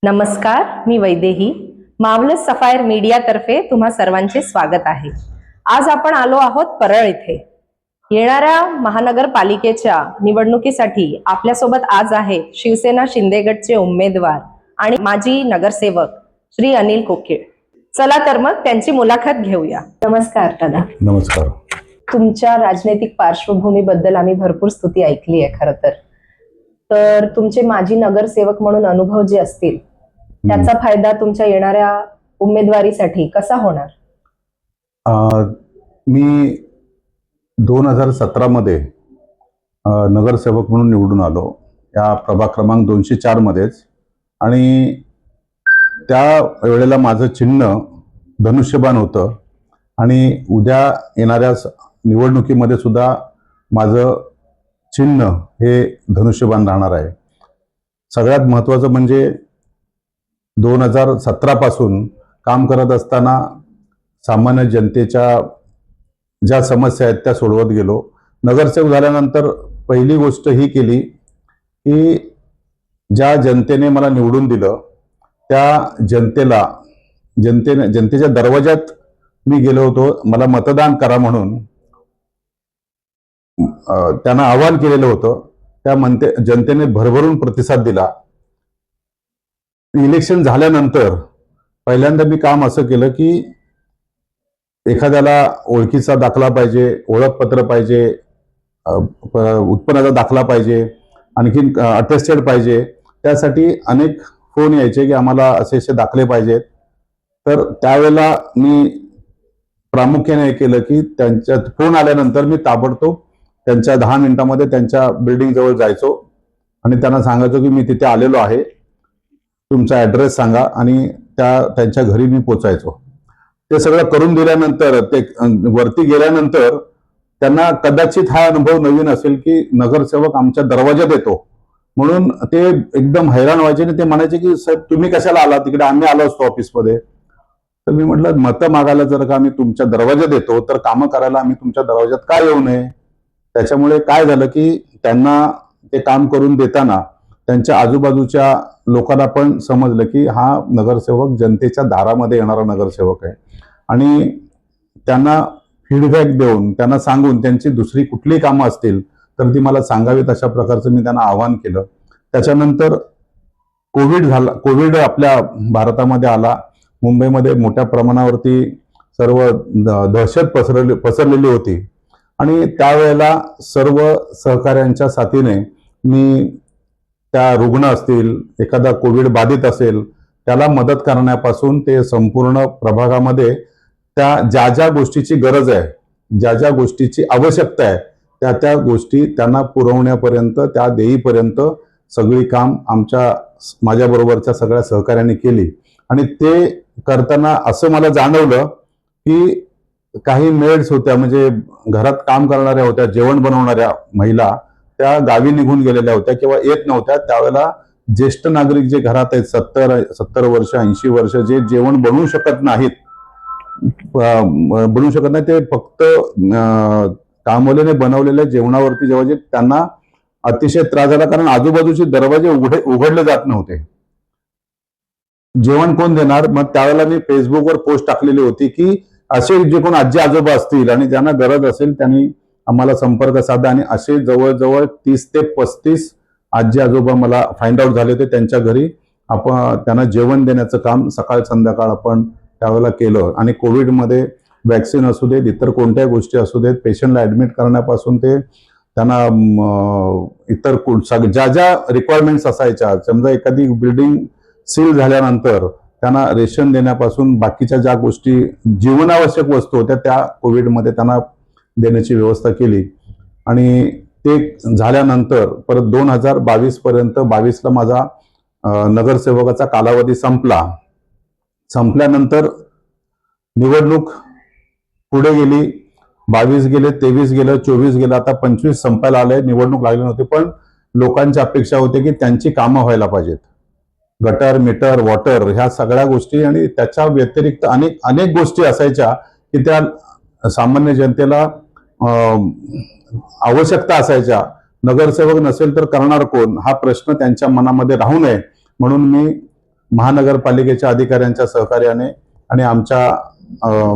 नमस्कार, मी वैदेही. मावलस सफायर मीडियातर्फे तुम्हा सर्वांचे स्वागत आहे. आज आपण आलो आहोत परळ इथे. येणाऱ्या महानगरपालिकेच्या निवडणुकीसाठी आपल्यासोबत आज आहे शिवसेना शिंदे गटचे उमेदवार आणि माजी नगरसेवक श्री अनिल कोकीळ. चला तर मग त्यांची मुलाखत घेऊया. नमस्कार दादा. नमस्कार. तुमच्या राजनैतिक पार्श्वभूमीबद्दल आम्ही भरपूर स्तुती ऐकली आहे. खरं तर तुमचे माजी नगरसेवक म्हणून अनुभव जे असतील त्याचा फायदा तुमच्या येणाऱ्या उमेदवारीसाठी कसा होणार? मी 2017 मध्ये नगरसेवक म्हणून निवडून आलो या प्रभाग क्रमांक 204 मध्येच. आणि त्या वेळेला माझं चिन्ह धनुष्यबाण होतं आणि उद्या येणाऱ्या निवडणुकीमध्ये सुद्धा माझं चिन्ह हे धनुष्यबाण राहणार आहे. सगळ्यात महत्त्वाचं म्हणजे 2017 पासून काम करत असताना सामान्य जनतेच्या ज्या समस्या आहेत त्या सोडवत गेलो. नगरसेवक झाल्यानंतर पहिली गोष्ट ही केली की ज्या जनतेने मला निवडून दिलं त्या जनतेच्या दरवाज्यात मी गेलो होतो. मला मतदान करा म्हणून त्यांना आवाहन केलेलं होतं. त्या जनतेने भरभरून प्रतिसाद दिला. इलेक्शन झाल्यानंतर पहिल्यांदा मी काम असं केलं की एखाद्याला ओळखीचा दाखला पाहिजे, ओळखपत्र पाहिजे, उत्पन्नाचा दाखला पाहिजे, आणखीन अटेस्टेड पाहिजे. त्यासाठी अनेक फोन यायचे की आम्हाला असे दाखले पाहिजेत. तर त्यावेळेला मी प्रामुख्याने हे केलं की त्यांच्यात फोन आल्यानंतर मी ताबडतोब त्यांच्या 10 मिनिटांमध्ये त्यांच्या बिल्डिंग जवळ जायचो आणि त्यांना सांगायचो की मी तिथे आलेलो आहे, तुमचा ॲड्रेस सांगा, आणि त्यांच्या घरी मी पोचायचो. ते सगळं करून दिल्यानंतर ते वरती गेल्यानंतर त्यांना कदाचित हा अनुभव नवीन असेल की नगरसेवक आमच्या दरवाज्यात येतो, म्हणून ते एकदम हैराण व्हायचे आणि ते म्हणायचे की साहेब तुम्ही कशाला आला तिकडे, आम्ही आलो असतो ऑफिसमध्ये. तर मी म्हटलं मतं मागायला जर का आम्ही तुमच्या दरवाज्यात येतो तर कामं करायला आम्ही तुमच्या दरवाज्यात का येऊ नये. त्याच्यामुळे काय झालं की त्यांना ते काम करून देताना त्यांच्या आजूबाजूच्या लोकांना पण समजलं की हा नगरसेवक जनतेच्या दारामध्ये येणारा नगरसेवक आहे. आणि त्यांना फीडबॅक देऊन त्यांना सांगून त्यांची दुसरी कुठली कामं असतील तर ती मला सांगावीत अशा प्रकारचं मी त्यांना आवाहन केलं. त्याच्यानंतर कोविड आपल्या भारतामध्ये आला. मुंबईमध्ये मोठ्या प्रमाणावरती सर्व दहशत पसरलेली होती आणि त्यावेळेला सर्व सहकाऱ्यांच्या साथीने मी त्या रुग्ण असतील, एखादा कोविड बाधित असेल त्याला मदत करण्यापासून ते संपूर्ण प्रभागामध्ये ज्या ज्या गोष्टीची गरज आहे, ज्या ज्या गोष्टीची आवश्यकता आहे त्या गोष्टी त्यांना पुरवण्यापर्यंत, त्या देईपर्यंत सगळी काम माझ्याबरोबरच्या सगळ्या सहकाऱ्यांनी केली. आणि ते करताना असं मला जाणवलं की काही मेड्स होत्या, म्हणजे घरात काम करणाऱ्या होत्या, जेवण बनवणाऱ्या महिला, त्या गावी निघून गेलेल्या होत्या किंवा येत नव्हत्या. त्यावेळेला ज्येष्ठ नागरिक जे घरात आहेत 70 वर्ष 80 वर्ष जे जेवण बनवू शकत नाहीत, ते फक्त कामवाल्याने बनवलेल्या जेवणावरती जेव्हा त्यांना अतिशय त्रास झाला, कारण आजूबाजूचे दरवाजे उघडले जात नव्हते. जेवण कोण देणार? मग त्यावेळेला मी फेसबुकवर पोस्ट टाकलेली होती की असे जे कोण आजी आजोबा असतील आणि ज्यांना गरज असेल त्यांनी आम्हाला संपर्क साधा. आणि असे जवळजवळ 30 ते 35 आजी आजोबा मला फाइंड आउट झाले होते. त्यांच्या घरी आपण त्यांना जेवण देण्याचं काम सकाळ संध्याकाळ आपण त्यावेळेला केलं. आणि कोविडमध्ये वॅक्सिन असू देत, इतर कोणत्याही गोष्टी असू देत, पेशंटला ऍडमिट करण्यापासून ते त्यांना इतर ज्या ज्या रिक्वायरमेंट्स असायच्या, समजा एखादी बिल्डिंग सील झाल्यानंतर त्यांना रेशन देण्यापासून बाकीच्या ज्या गोष्टी जीवनावश्यक वस्तू होत्या त्या कोविडमध्ये त्यांना देण्याची व्यवस्था केली. आणि ते झाल्यानंतर परत 2022 पर्यंत 22ला माझा नगरसेवकाचा कालावधी संपल्यानंतर निवडणूक पुढे गेली. 22 गेले, 23 गेलं, 24 गेलं, आता 25 संपायला आलंय. निवडणूक लागली नव्हती, पण लोकांची अपेक्षा होती की त्यांची कामं व्हायला पाहिजेत. गटर, मीटर, वॉटर ह्या सगळ्या गोष्टी आणि त्याच्या व्यतिरिक्त अनेक गोष्टी असायच्या की त्या सामान्य जनतेला आवश्यकता असायच्या. नगरसेवक नसेल तर करणार कोण हा प्रश्न त्यांच्या मनामध्ये राहू नये म्हणून मी महानगरपालिकेच्या अधिकाऱ्यांच्या सहकार्याने आणि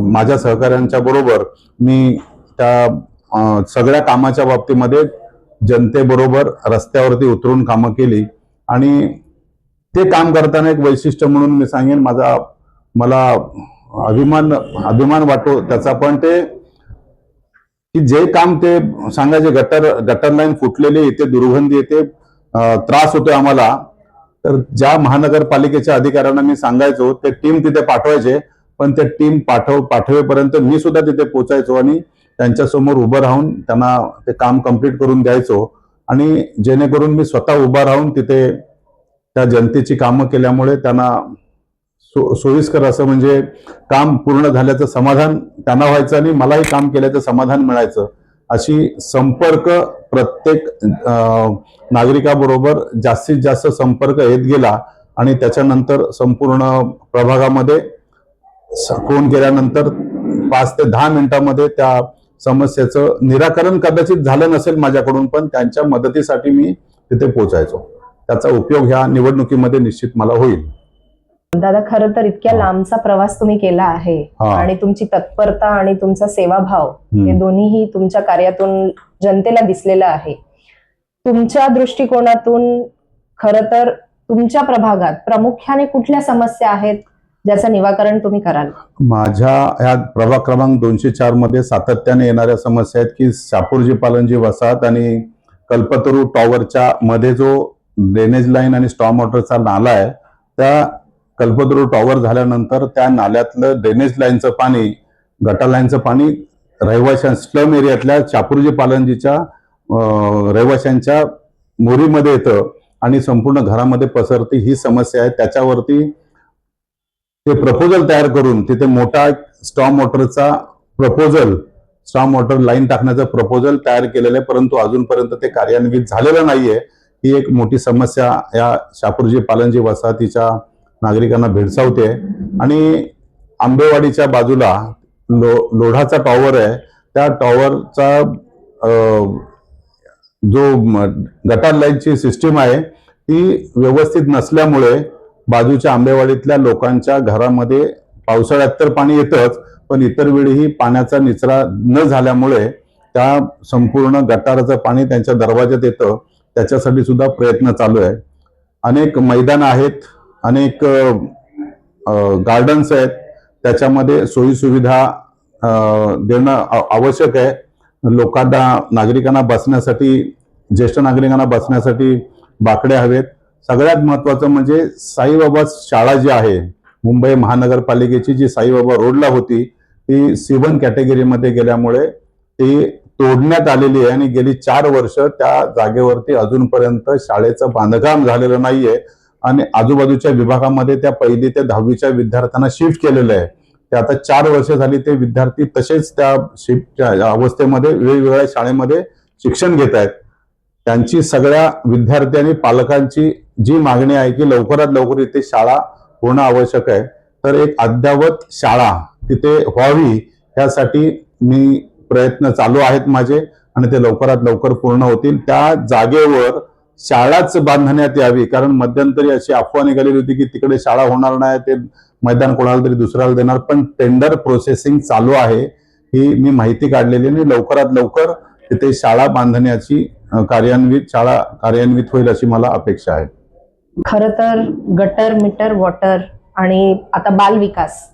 माझ्या सहकाऱ्यांच्या बरोबर मी त्या सगळ्या कामाच्या बाबतीमध्ये जनतेबरोबर रस्त्यावरती उतरून कामं केली. आणि ते काम करताना एक वैशिष्ट्य म्हणून मी सांगेन, मला अभिमान वाटतो त्याचा, पण ते की जे काम ते सांगायचे, गटर लाईन फुटलेली, इथे दुर्गंधी येते, त्रास होतोय आम्हाला, तर ज्या महानगरपालिकेच्या अधिकाऱ्यांना मी सांगायचो ते टीम तिथे पाठवायचे, पण ते टीम पाठवेपर्यंत मी सुद्धा तिथे पोहोचायचो आणि त्यांच्यासमोर उभं राहून त्यांना ते काम कंप्लीट करून द्यायचो. आणि जेणेकरून मी स्वतः उभा राहून तिथे त्या जनतेची कामं केल्यामुळे त्यांना सोयीस्कर असं म्हणजे काम पूर्ण झाल्याचं समाधान त्यांना व्हायचं आणि मलाही काम केल्याचं समाधान मिळायचं. अशी संपर्क प्रत्येक नागरिकाबरोबर जास्तीत जास्त संपर्क येत गेला आणि त्याच्यानंतर संपूर्ण प्रभागामध्ये फोन केल्यानंतर 5 ते 10 मिनिटांमध्ये त्या समस्येचं निराकरण कदाचित झालं नसेल माझ्याकडून, पण त्यांच्या मदतीसाठी मी तिथे पोहोचायचो. त्याचा उपयोग ह्या निवडणुकीमध्ये निश्चित मला होईल. दादा, खरं तर इतक्या लांबचा प्रवास तुम्ही केला आहे आणि तुमची तत्परता आणि तुमचा सेवाभाव हे दोन्हीही तुमच्या कार्यातून जनतेला दिसलेलं आहे. तुमच्या दृष्टिकोनातून खरं तर तुमच्या प्रभागात प्रामुख्याने कुठल्या समस्या आहेत ज्याचं निराकरण तुम्ही कराल? माझ्या ह्या प्रभाग क्रमांक 204 मध्ये सातत्याने येणाऱ्या समस्या आहेत की शापूरजी पालनजी वसाहत आणि कल्पतरू टॉवरच्या मध्ये जो ड्रेनेज लाईन आणि स्टॉर्म वॉटरचा नाला आहे, त्या कल्पतरू टॉवर झाल्यानंतर त्या नाल्यातलं ड्रेनेज लाईनचं पाणी, गटर लाईनचं पाणी रहिवाशां स्लम एरियातल्या शापूरजी पालनजीच्या रहिवाशांच्या मोरीमध्ये येतं आणि संपूर्ण घरामध्ये पसरते. ही समस्या आहे. त्याच्यावरती ते प्रपोजल तयार करून तिथे मोठा स्टॉर्म वॉटर लाईन टाकण्याचं प्रपोजल तयार केलेलं आहे, परंतु अजूनपर्यंत ते कार्यान्वित झालेलं नाहीये. ही एक मोठी समस्या या शापूरजी पालनजी वसाहतीच्या नागरिकांना भेडसावते. आणि आंबेवाडीच्या बाजूला लोढाचा टॉवर आहे, त्या टॉवरचा जो गटार लाईनची सिस्टीम आहे ती व्यवस्थित नसल्यामुळे बाजूच्या आंबेवाडीतल्या लोकांच्या घरामध्ये पावसाळ्यात तर पाणी येतच, पण इतर वेळीही पाण्याचा निचरा न झाल्यामुळे त्या संपूर्ण गटाराचं पाणी त्यांच्या दरवाज्यात येतं. त्याच्यासाठी सुद्धा प्रयत्न चालू आहे. अनेक मैदान आहेत, अनेक गार्डन्स आहेत, त्याच्यामध्ये सोयी सुविधा देणं आवश्यक आहे. नागरिकांना बसण्यासाठी, ज्येष्ठ नागरिकांना बसण्यासाठी बाकड्या हवेत. सगळ्यात महत्वाचं म्हणजे साईबाबा शाळा जी आहे मुंबई महानगरपालिकेची, जी साईबाबा रोडला होती, ती C1 कॅटेगरीमध्ये गेल्यामुळे ती तोडण्यात आलेली आहे आणि गेली 4 वर्ष त्या जागेवरती अजूनपर्यंत शाळेचं बांधकाम झालेलं नाहीये. आणि आजूबाजूच्या विभागामध्ये त्या 1ली ते 10वीच्या विद्यार्थ्यांना शिफ्ट केलेलं आहे. ते आता 4 वर्ष झाली ते विद्यार्थी तसेच त्या शिफ्टच्या अवस्थेमध्ये वेगवेगळ्या शाळेमध्ये शिक्षण घेत आहेत. त्यांची सगळ्या विद्यार्थी आणि पालकांची जी मागणी आहे की लवकरात लवकर इथे शाळा होणं आवश्यक आहे, तर एक अद्ययावत शाळा तिथे व्हावी यासाठी मी प्रयत्न चालू आहेत माझे आणि ते लवकरात लवकर पूर्ण होतील. त्या जागेवर शाळाच बांधण्यात यावी, कारण मध्यंतरी अशी अफवा निघालेली होती की तिकडे शाळा होणार नाही, ते मैदान कोणाला तरी दुसऱ्याला देणार, पण टेंडर प्रोसेसिंग चालू आहे ही मी माहिती काढलेली आणि लवकरात लवकर तिथे शाळा बांधण्याची शाळा कार्यान्वित होईल अशी मला अपेक्षा आहे. खरं तर गटर, मीटर, वॉटर आणि आता बाल विकास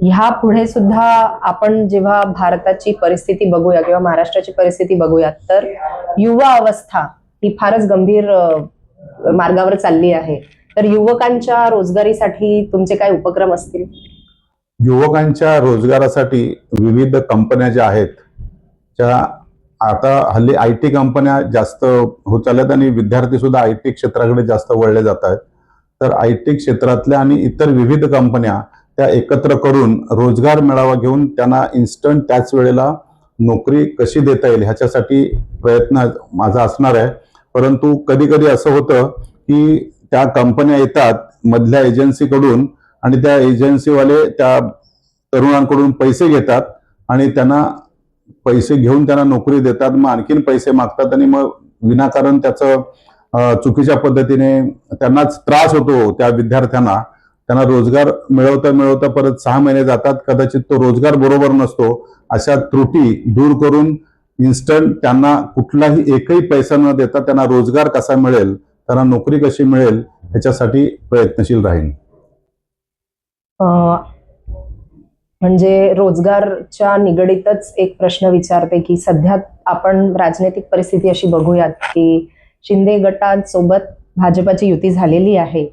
ह्या पुढे सुद्धा आपण जेव्हा भारताची परिस्थिती बघूया किंवा महाराष्ट्राची परिस्थिती बघूया, तर युवा अवस्था ही फारच गंभीर मार्गावर चालली आहे. तर युवकांच्या रोजगारीसाठी तुमचे काय उपक्रम असतील? युवकांच्या रोजगारासाठी विविध कंपन्या ज्या आहेत, त्या आता हल्ली IT कंपन्या जास्त होत चालल्यात आणि विद्यार्थी सुद्धा IT क्षेत्राकडे जास्त वळले जात आहेत. तर IT क्षेत्रातल्या आणि इतर विविध कंपन्या त्या एकत्र करून रोजगार मेळावा घेऊन त्यांना इन्स्टंट त्याच वेळेला नोकरी कशी देता येईल ह्याच्यासाठी प्रयत्न माझा असणार आहे. परंतु कधी कधी असं होतं की त्या कंपन्या येतात मधल्या एजन्सीकडून आणि त्या एजन्सीवाले त्या तरुणांकडून पैसे घेतात आणि त्यांना पैसे घेऊन त्यांना नोकरी देतात, मग आणखीन पैसे मागतात आणि मग विनाकारण त्याचं चुकीच्या पद्धतीने त्यांनाच त्रास होतो त्या विद्यार्थ्यांना. त्यांना रोजगार मिळवता मिळवता परत 6 महिने जातात, कदाचित तो रोजगार बरोबर नसतो. अशा त्रुटी दूर करून इन्स्टंट त्यांना कुठलाही एकही पैसा न देता त्यांना रोजगार कसा मिळेल, त्यांना नोकरी कशी मिळेल याच्यासाठी प्रयत्नशील राहीन. म्हणजे रोजगारच्या निगडीतच एक प्रश्न विचारते की सध्या आपण राजनैतिक परिस्थिती अशी बघूयात की शिंदे गटांसोबत भाजपाची युती झालेली आहे,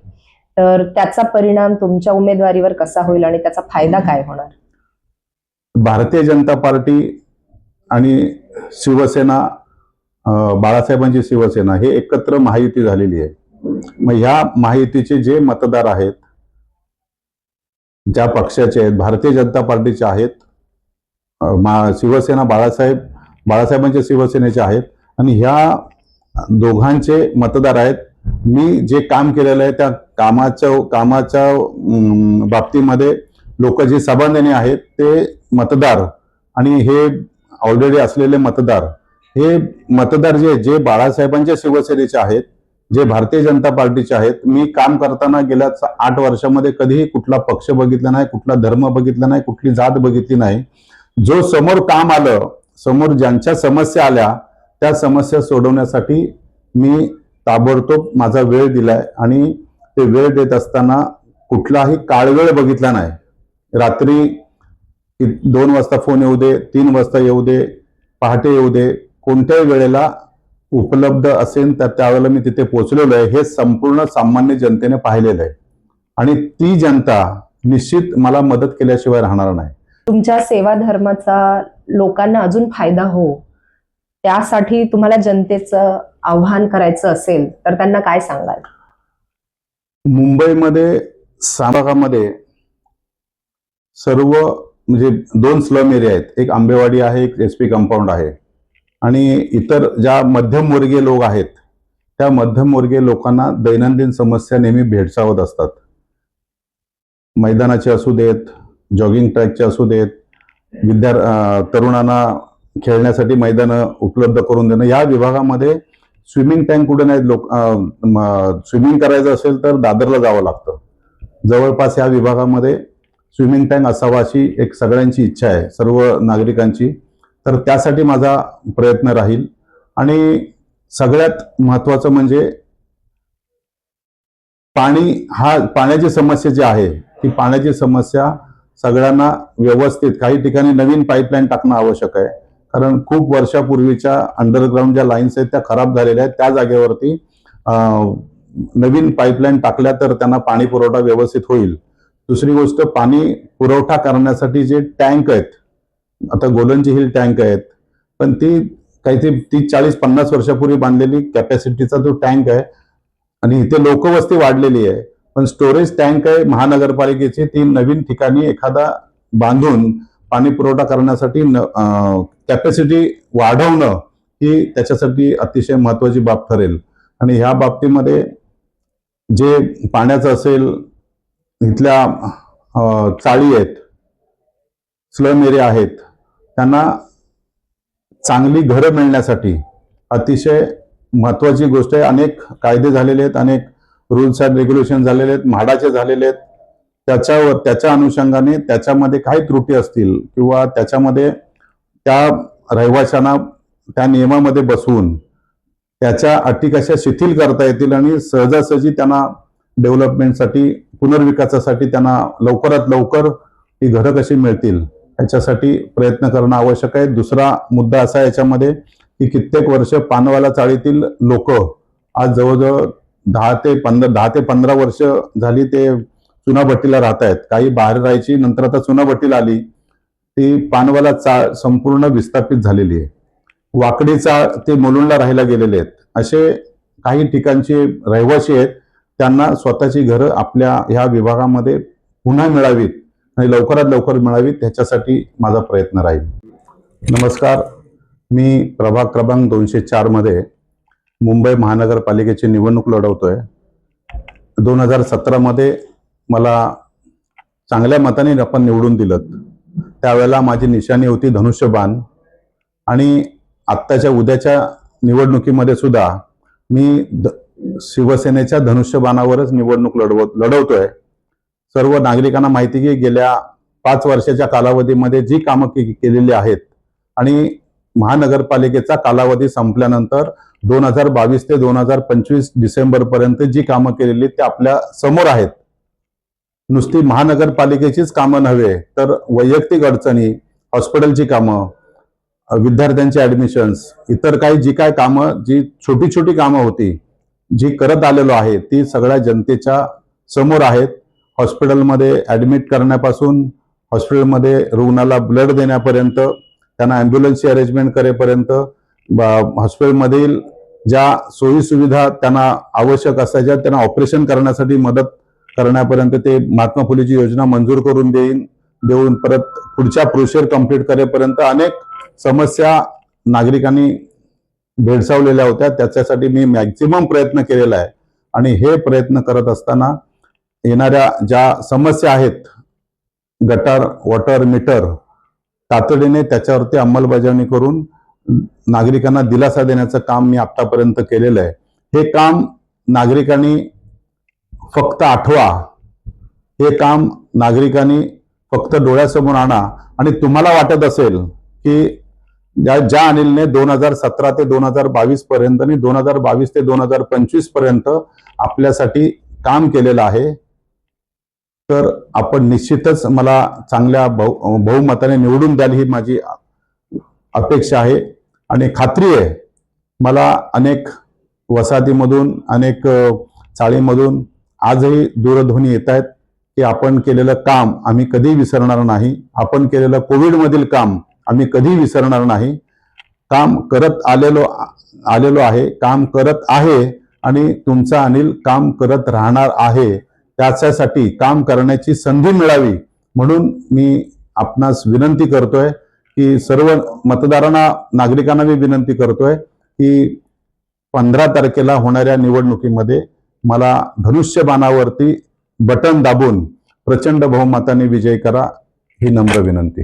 तर त्याचा परिणाम तुमच्या उमेदवारीवर कसा होईल आणि त्याचा फायदा काय होणार? भारतीय जनता पार्टी आणि शिवसेना, बाळासाहेबांची शिवसेना हे एकत्र महायुती झालेली आहे. मग ह्या महायुतीचे जे मतदार आहेत, ज्या पक्षाचे आहेत, भारतीय जनता पार्टीचे आहेत, शिवसेना बाळासाहेबांच्या शिवसेनेचे आहेत आणि ह्या दोघांचे मतदार आहेत. मी जे काम केलेलं आहे त्या कामाच्या बाबतीमध्ये लोक जे समाधानी आहेत ते मतदार आणि हे ऑलरेडी असलेले मतदार, हे मतदार जे बाळासाहेबांच्या शिवसेनेचे आहेत, जे भारतीय जनता पार्टीचे आहेत. मी काम करताना गेल्या 8 वर्षामध्ये कधीही कुठला पक्ष बघितला नाही, कुठला धर्म बघितला नाही, कुठली जात बघितली नाही. जो समोर काम आलं, समोर ज्यांच्या समस्या आल्या त्या समस्या सोडवण्यासाठी मी ताबडतोब माझा वेळ दिलाय आणि ते वेळ देत असताना कुठलाही काळवेळ बघितला नाही. रात्री 2 वाजता फोन येऊ दे, 3 वाजता येऊ दे, पहाटे येऊ दे, कोणत्याही वेळेला उपलब्ध असेल तर त्यावेळेला मी तिथे पोहोचलेलो आहे. हे संपूर्ण सामान्य जनतेने पाहिलेलं आहे आणि ती जनता निश्चित मला मदत केल्याशिवाय राहणार नाही. तुमच्या सेवा धर्माचा लोकांना अजून फायदा हो, त्यासाठी तुम्हाला जनतेचं आव्हान करायचं असेल तर त्यांना काय सांगाल? मुंबईमध्ये साभागामध्ये सर्व म्हणजे 2 स्लम एरिया आहेत. एक आंबेवाडी आहे, एक SP कंपाऊंड आहे आणि इतर ज्या मध्यमवर्गीय लोक आहेत त्या मध्यमवर्गीय लोकांना दैनंदिन समस्या नेहमी भेडसावत असतात. मैदानाचे असू देत, जॉगिंग ट्रॅकचे असू देत, तरुणांना खेळण्यासाठी मैदानं उपलब्ध करून देणं. या विभागामध्ये स्विमिंग टँक कुठे नाहीत. स्विमिंग करायचं असेल तर दादरला जावं लागतं. जवळपास या विभागामध्ये स्विमिंग टँक असावा अशी एक सगळ्यांची इच्छा आहे, सर्व नागरिकांची. तर त्यासाठी माझा प्रयत्न राहील आणि सगळ्यात महत्वाचं म्हणजे पाण्याची समस्या जी आहे ती पाण्याची समस्या सगळ्यांना व्यवस्थित, काही ठिकाणी नवीन पाईपलाईन टाकणं आवश्यक आहे, कारण खूप वर्षापूर्वीच्या अंडरग्राऊंड ज्या लाईन्स आहेत त्या खराब झालेल्या आहेत. त्या जागेवरती नवीन पाईपलाईन टाकल्या तर त्यांना पाणी पुरवठा व्यवस्थित होईल. दुसरी गोष्ट, पाणी पुरवठा करण्यासाठी जे टँक आहेत, आता गोलंजी हिल टँक आहेत, पण ती काहीतरी 30-40-50 वर्षापूर्वी बांधलेली कॅपॅसिटीचा जो टँक आहे आणि इथे लोकवस्ती वाढलेली आहे, पण स्टोरेज टँक आहे महानगरपालिकेची, ती नवीन ठिकाणी एखादा बांधून पाणी पुरवठा करण्यासाठी कॅपॅसिटी वाढवणं ही त्याच्यासाठी अतिशय महत्वाची बाब ठरेल. आणि ह्या बाबतीमध्ये जे पाण्याचं असेल, इथल्या चाळी आहेत, स्लम एरिया आहेत, त्यांना चांगली घरं मिळण्यासाठी अतिशय महत्वाची गोष्ट आहे. अनेक कायदे झालेले आहेत, अनेक रूल्स अँड रेग्युलेशन झालेले आहेत, म्हाडाचे झालेले आहेत. त्याच्या अनुषंगाने त्याच्यामध्ये काही त्रुटी असतील किंवा त्याच्यामध्ये त्या रहिवाशांना त्या नियमामध्ये बसवून त्याच्या अटी कशा शिथिल करता येतील आणि सहजासहजी त्यांना डेव्हलपमेंटसाठी, पुनर्विकासासाठी त्यांना लवकरात लवकर ही घरं कशी मिळतील याच्यासाठी प्रयत्न करणं आवश्यक आहे. दुसरा मुद्दा असा याच्यामध्ये की कित्येक वर्ष पानवाला चाळीतील लोक आज जवळजवळ 10 ते 15 वर्ष झाली ते चुनाभट्टीला राहत आहेत. काही बाहेर राहायची, नंतर आता चुनाभट्टीला आली. ती पानवाला चाळ संपूर्ण विस्थापित झालेली आहे. वाकडी चाळ ते मुलुंडला राहायला गेलेले आहेत. असे काही ठिकाणचे रहिवासी आहेत, त्यांना स्वतःची घरं आपल्या ह्या विभागामध्ये पुन्हा मिळावीत आणि लवकरात लवकर मिळावीत, ह्याच्यासाठी माझा प्रयत्न राहील. नमस्कार, मी प्रभाग क्रमांक 204 मध्ये मुंबई महानगरपालिकेची निवडणूक लढवतोय. 2017 मध्ये मला चांगल्या मताने आपण निवडून दिलं. त्यावेळेला माझी निशाणी होती धनुष्यबाण आणि आत्ताच्या उद्याच्या निवडणुकीमध्ये सुद्धा मी शिवसेनेच्या धनुष्यबाणावरच निवडणूक लढवतोय. सर्व नागरिकांना माहिती की गेल्या 5 वर्षाच्या कालावधीमध्ये जी कामं केलेली आहेत आणि महानगरपालिकेचा कालावधी संपल्यानंतर 2022 ते 2025 डिसेंबर पर्यंत जी कामं केलेली ते आपल्या समोर आहेत. नुसती महानगरपालिकेचीच कामं नव्हे तर वैयक्तिक अडचणी, हॉस्पिटलची कामं, विद्यार्थ्यांची ऍडमिशन्स, इतर काही जी काय कामं, जी छोटी छोटी कामं होती जी करत आलेलो आहे ती सगळ्या जनतेच्या समोर आहेत. हॉस्पिटलमध्ये ऍडमिट करण्यापासून हॉस्पिटलमध्ये रुग्णाला ब्लड देण्यापर्यंत, त्यांना अँब्युलन्सची अरेंजमेंट करेपर्यंत, हॉस्पिटलमधील ज्या सोयी सुविधा त्यांना आवश्यक असायच्या त्यांना ऑपरेशन करण्यासाठी मदत करण्यापर्यंत, ते महात्मा फुलेची योजना मंजूर करून देऊन परत पुढच्या प्रोसिजर कंप्लीट करेपर्यंत अनेक समस्या नागरिकांनी भेडसावलेल्या होत्या. त्याच्यासाठी मी मॅक्झिमम प्रयत्न केलेला आहे आणि हे प्रयत्न करत असताना येणाऱ्या ज्या समस्या आहेत, गटार, वॉटर, मीटर, तातडीने त्याच्यावरती अंमलबजावणी करून नागरिकांना दिलासा देण्याचं काम मी आतापर्यंत केलेलं आहे. हे काम नागरिकांनी फक्त आठवा, हे काम नागरिकांनी फक्त डोळ्यासमोर आणा. आणि तुम्हाला वाटत असेल की ज्या अनिलने 2017 ते 2022 पर्यंत आणि 2022 ते 2025 पर्यंत आपल्यासाठी काम केलेलं आहे, तर आपण निश्चितच मला चांगल्या बहुमताने निवडून द्याल ही माझी अपेक्षा आहे. आणि खात्री आहे, मला अनेक वसाहतीमधून, अनेक चाळीमधून आजही दूरध्वनी येत आहेत की आपण केलेलं काम आम्ही कधी विसरणार नाही, आपण केलेलं कोविडमधील काम आम्ही कधी विसरणार नाही. काम करत आलेलो आहे, काम करत आहे आणि तुमचा अनिल काम करत राहणार आहे. त्याच्यासाठी काम करण्याची संधी मिळावी म्हणून मी आपणास विनंती करतोय की सर्व मतदारांना, नागरिकांना मी विनंती करतोय की 15 तारखेला होणाऱ्या निवडणुकीमध्ये मला धनुष्यबाणावरती बटन दाबून प्रचंड बहुमताने विजयी करा, ही नम्र विनंती.